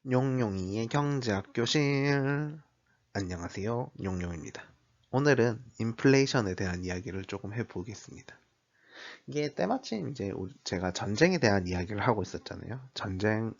용용이의 경제학 교실. 안녕하세요. 용용입니다. 오늘은 인플레이션에 대한 이야기를 조금 해보겠습니다. 이게 때마침 이제 제가 전쟁에 대한 이야기를 하고 있었잖아요. 전쟁에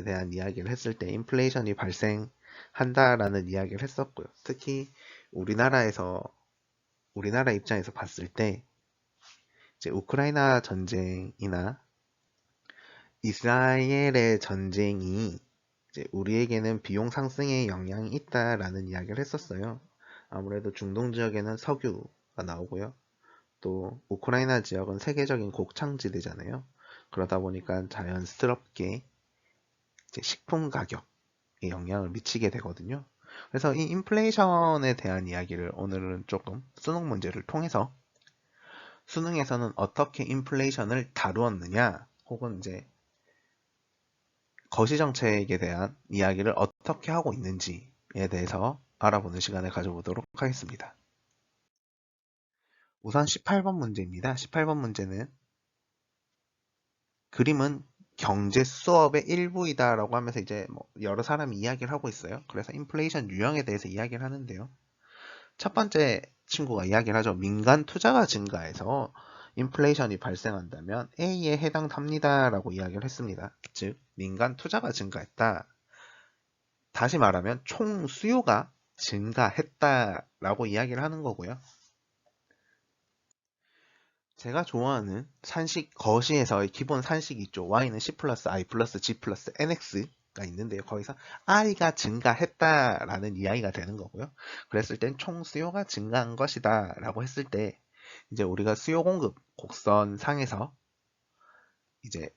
대한 이야기를 했을 때 인플레이션이 발생한다라는 이야기를 했었고요. 특히 우리나라 입장에서 봤을 때 이제 우크라이나 전쟁이나 이스라엘의 전쟁이 이제 우리에게는 비용 상승에 영향이 있다라는 이야기를 했었어요. 아무래도 중동 지역에는 석유가 나오고요. 또 우크라이나 지역은 세계적인 곡창지대잖아요. 그러다 보니까 자연스럽게 이제 식품 가격에 영향을 미치게 되거든요. 그래서 이 인플레이션에 대한 이야기를 오늘은 조금 수능 문제를 통해서 수능에서는 어떻게 인플레이션을 다루었느냐, 혹은 이제 거시정책에 대한 이야기를 어떻게 하고 있는지에 대해서 알아보는 시간을 가져보도록 하겠습니다. 우선 18번 문제입니다. 18번 문제는 그림은 경제 수업의 일부이다 라고 하면서 이제 여러 사람이 이야기를 하고 있어요. 그래서 인플레이션 유형에 대해서 이야기를 하는데요. 첫 번째 친구가 이야기를 하죠. 민간 투자가 증가해서 인플레이션이 발생한다면 A에 해당합니다 라고 이야기를 했습니다. 즉 민간 투자가 증가했다. 다시 말하면 총 수요가 증가했다라고 이야기를 하는 거고요. 제가 좋아하는 산식 거시에서의 기본 산식이 있죠. y는 c 플러스 i 플러스 g 플러스 nx가 있는데요. 거기서 i가 증가했다라는 이야기가 되는 거고요. 그랬을 땐 총 수요가 증가한 것이다 라고 했을 때 이제 우리가 수요 공급 곡선 상에서 이제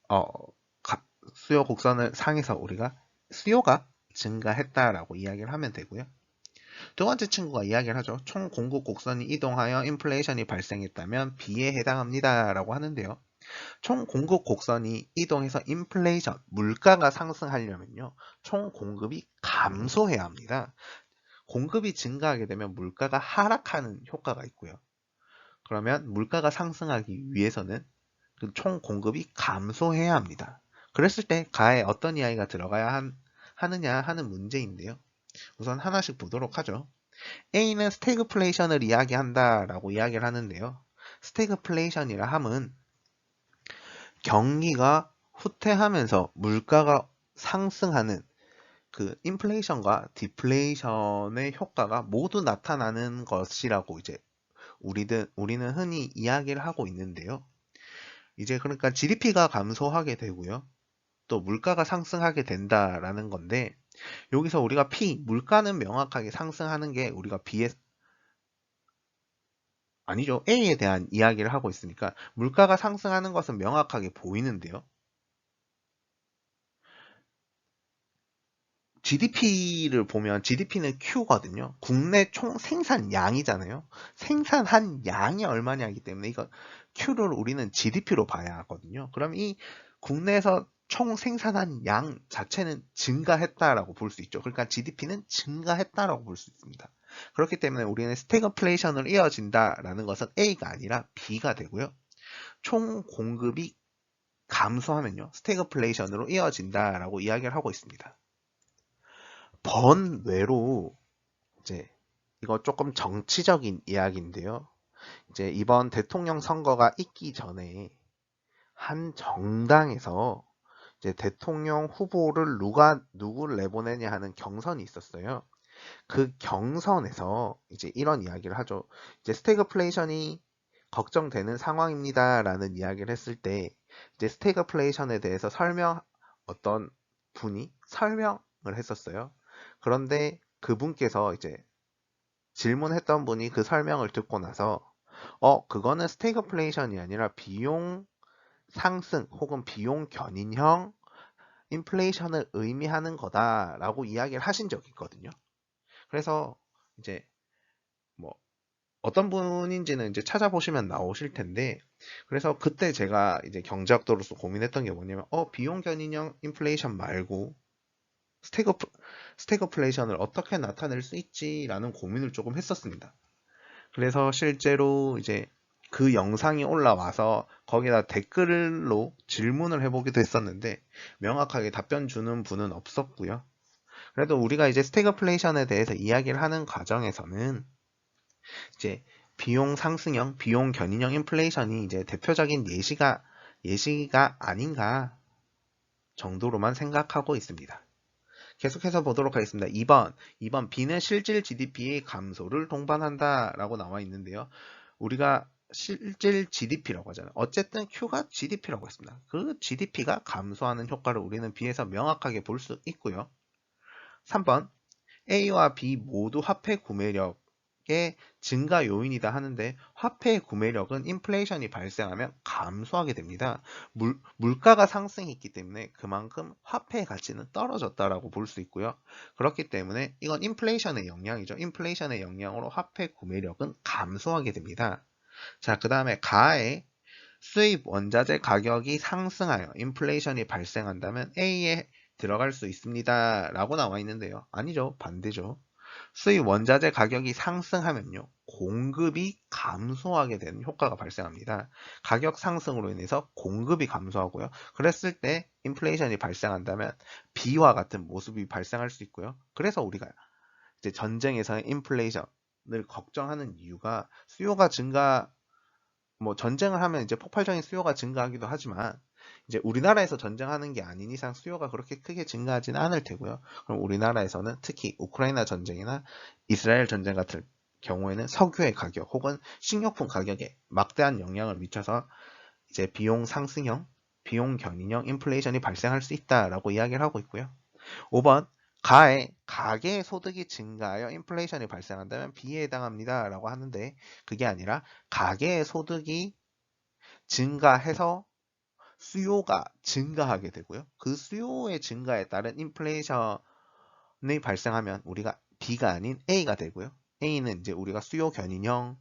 어, 수요 곡선을 상에서 우리가 수요가 증가했다라고 이야기를 하면 되고요. 두 번째 친구가 이야기를 하죠. 총 공급 곡선이 이동하여 인플레이션이 발생했다면 B에 해당합니다 라고 하는데요. 총 공급 곡선이 이동해서 인플레이션, 물가가 상승하려면요. 총 공급이 감소해야 합니다. 공급이 증가하게 되면 물가가 하락하는 효과가 있고요. 그러면 물가가 상승하기 위해서는 그 총 공급이 감소해야 합니다. 그랬을 때 가에 어떤 이야기가 들어가야 하느냐 하는 문제인데요. 우선 하나씩 보도록 하죠. A는 스태그플레이션을 이야기한다라고 이야기를 하는데요. 스태그플레이션이라 함은 경기가 후퇴하면서 물가가 상승하는 그 인플레이션과 디플레이션의 효과가 모두 나타나는 것이라고 이제 우리는 흔히 이야기를 하고 있는데요. 이제 그러니까 GDP가 감소하게 되고요. 또 물가가 상승하게 된다라는 건데 여기서 우리가 물가는 명확하게 상승하는 게 우리가 아니죠. A에 대한 이야기를 하고 있으니까 물가가 상승하는 것은 명확하게 보이는데요. GDP를 보면 GDP는 Q거든요. 국내 총 생산량이잖아요. 생산한 양이 얼마냐기 때문에 이거 Q를 우리는 GDP로 봐야 하거든요. 그럼 이 국내에서 총 생산한 양 자체는 증가했다라고 볼 수 있죠. 그러니까 GDP는 증가했다라고 볼 수 있습니다. 그렇기 때문에 우리는 스태그플레이션을 이어진다라는 것은 A가 아니라 B가 되고요. 총 공급이 감소하면요. 스태그플레이션으로 이어진다라고 이야기를 하고 있습니다. 번외로 이제 이거 조금 정치적인 이야기인데요. 이제 이번 대통령 선거가 있기 전에 한 정당에서 이제 대통령 후보를 누구를 내보내냐 하는 경선이 있었어요. 그 경선에서 이제 이런 이야기를 하죠. 이제 스태그플레이션이 걱정되는 상황입니다라는 이야기를 했을 때 이제 스태그플레이션에 대해서 어떤 분이 설명을 했었어요. 그런데 그분께서 이제 질문했던 분이 그 설명을 듣고 나서 그거는 스태그플레이션이 아니라 비용 상승 혹은 비용 견인형 인플레이션을 의미하는 거다라고 이야기를 하신 적이 있거든요. 그래서 이제 뭐 어떤 분인지는 이제 찾아보시면 나오실 텐데, 그래서 그때 제가 이제 경제학도로서 고민했던 게 뭐냐면, 비용 견인형 인플레이션 말고 스태그플, 스태그플레이션을 어떻게 나타낼 수 있지라는 고민을 조금 했었습니다. 그래서 실제로 이제 그 영상이 올라와서 거기다 댓글로 질문을 해보기도 했었는데 명확하게 답변 주는 분은 없었고요. 그래도 우리가 이제 스태그플레이션에 대해서 이야기를 하는 과정에서는 이제 비용 상승형, 비용 견인형 인플레이션이 이제 대표적인 예시가 아닌가 정도로만 생각하고 있습니다. 계속해서 보도록 하겠습니다. 2번 B는 실질 GDP의 감소를 동반한다 라고 나와 있는데요. 우리가 실질 GDP라고 하잖아요. 어쨌든 Q가 GDP라고 했습니다. 그 GDP가 감소하는 효과를 우리는 B에서 명확하게 볼 수 있고요. 3번 A와 B 모두 화폐 구매력의 증가 요인이다 하는데 화폐 구매력은 인플레이션이 발생하면 감소하게 됩니다. 물가가 상승했기 때문에 그만큼 화폐의 가치는 떨어졌다라고 볼 수 있고요. 그렇기 때문에 이건 인플레이션의 영향이죠. 인플레이션의 영향으로 화폐 구매력은 감소하게 됩니다. 자, 그 다음에 가의 수입 원자재 가격이 상승하여 인플레이션이 발생한다면 A에 들어갈 수 있습니다. 라고 나와 있는데요. 아니죠. 반대죠. 수입 원자재 가격이 상승하면요. 공급이 감소하게 되는 효과가 발생합니다. 가격 상승으로 인해서 공급이 감소하고요. 그랬을 때 인플레이션이 발생한다면 B와 같은 모습이 발생할 수 있고요. 그래서 우리가 이제 전쟁에서의 인플레이션을 걱정하는 이유가 수요가 증가 전쟁을 하면 이제 폭발적인 수요가 증가하기도 하지만 이제 우리나라에서 전쟁하는 게 아닌 이상 수요가 그렇게 크게 증가하지는 않을 테고요. 그럼 우리나라에서는 특히 우크라이나 전쟁이나 이스라엘 전쟁 같은 경우에는 석유의 가격 혹은 식료품 가격에 막대한 영향을 미쳐서 이제 비용 상승형, 비용 견인형 인플레이션이 발생할 수 있다라고 이야기를 하고 있고요. 5번 가계의 소득이 증가하여 인플레이션이 발생한다면 B에 해당합니다 라고 하는데 그게 아니라 가계의 소득이 증가해서 수요가 증가하게 되고요. 그 수요의 증가에 따른 인플레이션이 발생하면 우리가 B가 아닌 A가 되고요. A는 이제 우리가 수요 견인형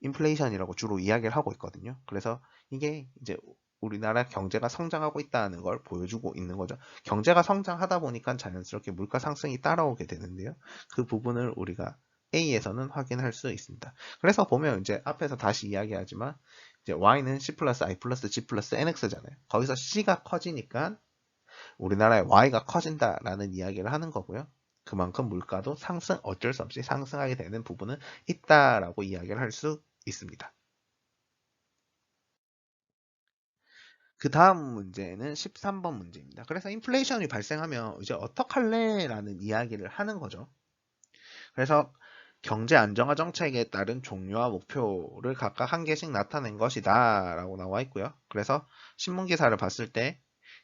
인플레이션이라고 주로 이야기를 하고 있거든요. 그래서 이게 이제 우리나라 경제가 성장하고 있다는 걸 보여주고 있는 거죠. 경제가 성장하다 보니까 자연스럽게 물가 상승이 따라오게 되는데요. 그 부분을 우리가 A에서는 확인할 수 있습니다. 그래서 보면 이제 앞에서 다시 이야기하지만 이제 Y는 C 플러스 I 플러스 G 플러스 NX잖아요. 거기서 C가 커지니까 우리나라의 Y가 커진다라는 이야기를 하는 거고요. 그만큼 물가도 어쩔 수 없이 상승하게 되는 부분은 있다라고 이야기를 할 수 있습니다. 그 다음 문제는 13번 문제입니다. 그래서 인플레이션이 발생하면 이제 어떡할래? 라는 이야기를 하는 거죠. 그래서 경제 안정화 정책에 따른 종류와 목표를 각각 한 개씩 나타낸 것이다 라고 나와 있고요. 그래서 신문 기사를 봤을 때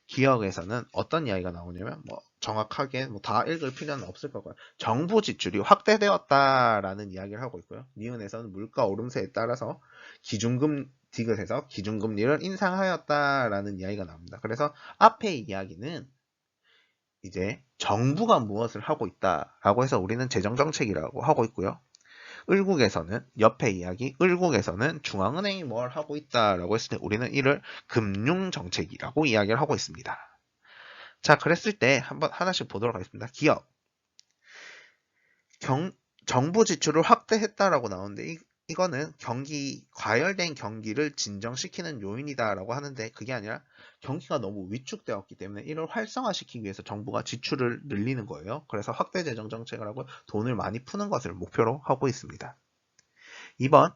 기억에서는 어떤 이야기가 나오냐면 정확하게 다 읽을 필요는 없을 거고요. 정부 지출이 확대되었다라는 이야기를 하고 있고요. 니은에서는 물가 오름세에 따라서 기준금 디귿에서 기준금리를 인상하였다라는 이야기가 나옵니다. 그래서 앞의 이야기는 이제 정부가 무엇을 하고 있다라고 해서 우리는 재정정책이라고 하고 있고요. 옆에 이야기, 을국에서는 중앙은행이 뭘 하고 있다라고 했을 때 우리는 이를 금융정책이라고 이야기를 하고 있습니다. 자, 그랬을 때 한번 하나씩 보도록 하겠습니다. 기업. 정부 지출을 확대했다라고 나오는데 이거는 과열된 경기를 진정시키는 요인이다라고 하는데 그게 아니라 경기가 너무 위축되었기 때문에 이를 활성화시키기 위해서 정부가 지출을 늘리는 거예요. 그래서 확대 재정 정책을 하고 돈을 많이 푸는 것을 목표로 하고 있습니다. 2번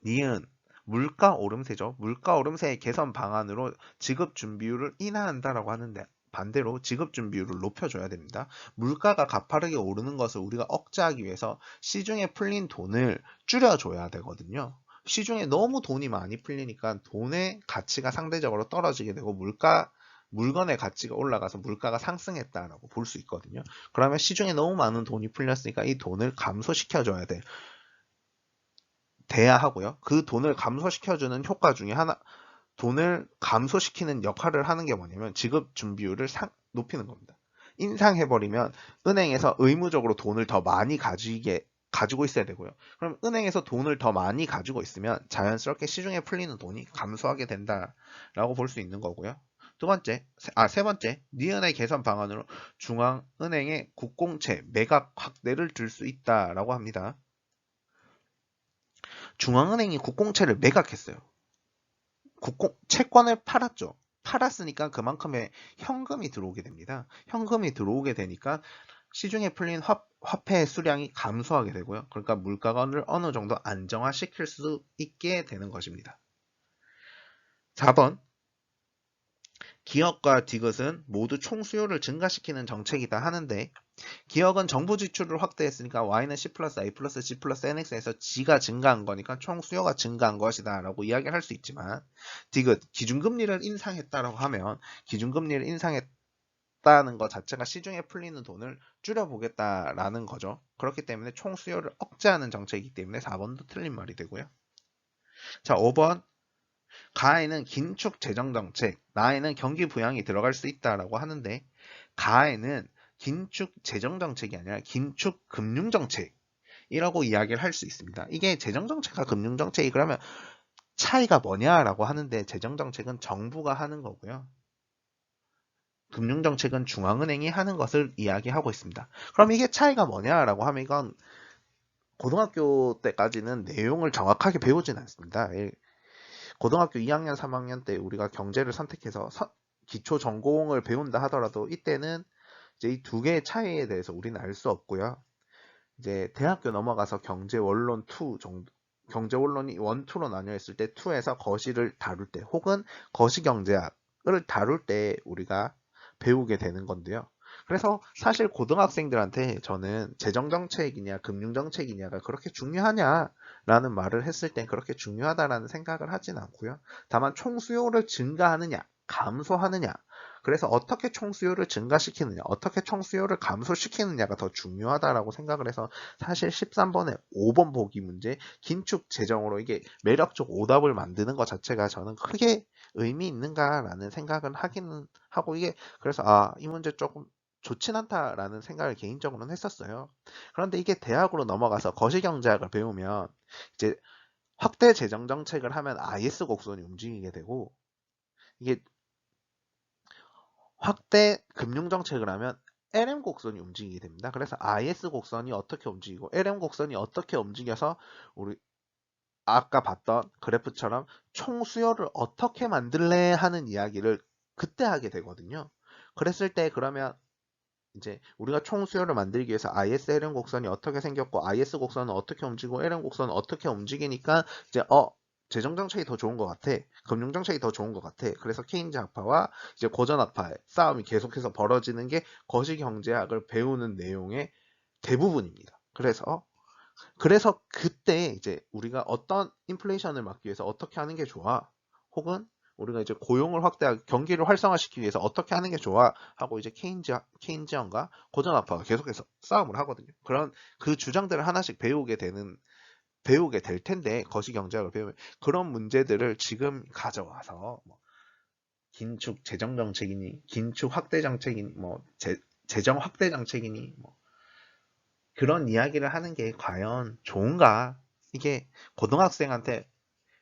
니은 물가 오름세죠. 물가 오름세의 개선 방안으로 지급 준비율을 인하한다라고 하는데 반대로 지급 준비율을 높여줘야 됩니다. 물가가 가파르게 오르는 것을 우리가 억제하기 위해서 시중에 풀린 돈을 줄여줘야 되거든요. 시중에 너무 돈이 많이 풀리니까 돈의 가치가 상대적으로 떨어지게 되고 물건의 가치가 올라가서 물가가 상승했다라고 볼 수 있거든요. 그러면 시중에 너무 많은 돈이 풀렸으니까 이 돈을 감소시켜줘야 돼야 하고요. 그 돈을 감소시켜주는 효과 중에 하나, 돈을 감소시키는 역할을 하는 게 뭐냐면 지급 준비율을 높이는 겁니다. 인상해버리면 은행에서 의무적으로 돈을 더 많이 가지고 있어야 되고요. 그럼 은행에서 돈을 더 많이 가지고 있으면 자연스럽게 시중에 풀리는 돈이 감소하게 된다라고 볼 수 있는 거고요. 세 번째, 니은의 개선 방안으로 중앙은행의 국공채 매각 확대를 들 수 있다라고 합니다. 중앙은행이 국공채를 매각했어요. 채권을 팔았죠. 팔았으니까 그만큼의 현금이 들어오게 됩니다. 현금이 들어오게 되니까 시중에 풀린 화폐의 수량이 감소하게 되고요. 그러니까 물가를 어느 정도 안정화시킬 수 있게 되는 것입니다. 4번, 기업과 디귿은 모두 총수요를 증가시키는 정책이다 하는데, 기업은 정부 지출을 확대했으니까 Y는 C 플러스 I 플러스 G 플러스 NX에서 G가 증가한 거니까 총수요가 증가한 것이다 라고 이야기를 할 수 있지만, 디귿, 기준금리를 인상했다라고 하면 기준금리를 인상했다는 것 자체가 시중에 풀리는 돈을 줄여보겠다라는 거죠. 그렇기 때문에 총수요를 억제하는 정책이기 때문에 4번도 틀린 말이 되고요. 자, 5번, 가에는 긴축 재정정책, 나에는 경기 부양이 들어갈 수 있다라고 하는데, 가에는 긴축 재정정책이 아니라 긴축 금융정책이라고 이야기를 할 수 있습니다. 이게 재정정책과 금융정책이 그러면 차이가 뭐냐라고 하는데, 재정정책은 정부가 하는 거고요. 금융정책은 중앙은행이 하는 것을 이야기하고 있습니다. 그럼 이게 차이가 뭐냐라고 하면 이건 고등학교 때까지는 내용을 정확하게 배우진 않습니다. 고등학교 2학년, 3학년 때 우리가 경제를 선택해서 기초 전공을 배운다 하더라도 이때는 이제 이 두 개의 차이에 대해서 우리는 알 수 없고요. 이제 대학교 넘어가서 경제 원론 2 정도, 경제 원론이 1, 2로 나뉘어 있을 때 2에서 거시를 다룰 때 혹은 거시경제학을 다룰 때 우리가 배우게 되는 건데요. 그래서 사실 고등학생들한테 저는 재정정책이냐 금융정책이냐가 그렇게 중요하냐라는 말을 했을 땐 그렇게 중요하다라는 생각을 하진 않고요. 다만 총수요를 증가하느냐 감소하느냐, 그래서 어떻게 총수요를 증가시키느냐 어떻게 총수요를 감소시키느냐가 더 중요하다라고 생각을 해서 사실 13번에 5번 보기 문제 긴축 재정으로 이게 매력적 오답을 만드는 것 자체가 저는 크게 의미 있는가라는 생각은 하기는 하고, 이게 그래서 이 문제 조금 좋진 않다라는 생각을 개인적으로는 했었어요. 그런데 이게 대학으로 넘어가서 거시경제학을 배우면 이제 확대 재정 정책을 하면 IS 곡선이 움직이게 되고, 이게 확대 금융 정책을 하면 LM 곡선이 움직이게 됩니다. 그래서 IS 곡선이 어떻게 움직이고 LM 곡선이 어떻게 움직여서 우리 아까 봤던 그래프처럼 총수요를 어떻게 만들래 하는 이야기를 그때 하게 되거든요. 그랬을 때 그러면 이제 우리가 총수요를 만들기 위해서 IS LM 곡선이 어떻게 생겼고 IS 곡선은 어떻게 움직이고 LM 곡선은 어떻게 움직이니까 이제 재정정책이 더 좋은 것 같아. 금융정책이 더 좋은 것 같아. 그래서 케인즈 학파와 이제 고전 학파의 싸움이 계속해서 벌어지는 게 거시경제학을 배우는 내용의 대부분입니다. 그래서 그때 이제 우리가 어떤 인플레이션을 막기 위해서 어떻게 하는 게 좋아? 혹은 우리가 이제 고용을 확대하기, 경기를 활성화시키기 위해서 어떻게 하는 게 좋아? 하고 이제 케인지언과 고전 학파가 계속해서 싸움을 하거든요. 그런 그 주장들을 하나씩 배우게 될 텐데, 거시경제학을 배우면 그런 문제들을 지금 가져와서 뭐 긴축 재정 정책이니 긴축 확대 정책이니 뭐 재정 확대 정책이니 뭐 그런 이야기를 하는 게 과연 좋은가? 이게 고등학생한테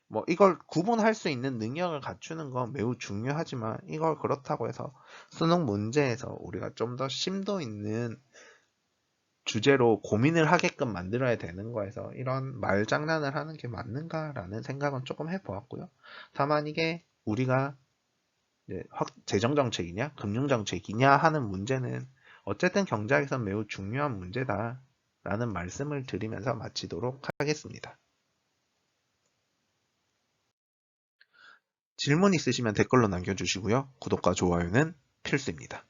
뭐 이걸 구분할 수 있는 능력을 갖추는 건 매우 중요하지만, 이걸 그렇다고 해서 수능 문제에서 우리가 좀 더 심도 있는 주제로 고민을 하게끔 만들어야 되는 거에서 이런 말장난을 하는 게 맞는가라는 생각은 조금 해보았고요. 다만 이게 우리가 재정정책이냐 금융정책이냐 하는 문제는 어쨌든 경제학에서 매우 중요한 문제다라는 말씀을 드리면서 마치도록 하겠습니다. 질문 있으시면 댓글로 남겨주시고요. 구독과 좋아요는 필수입니다.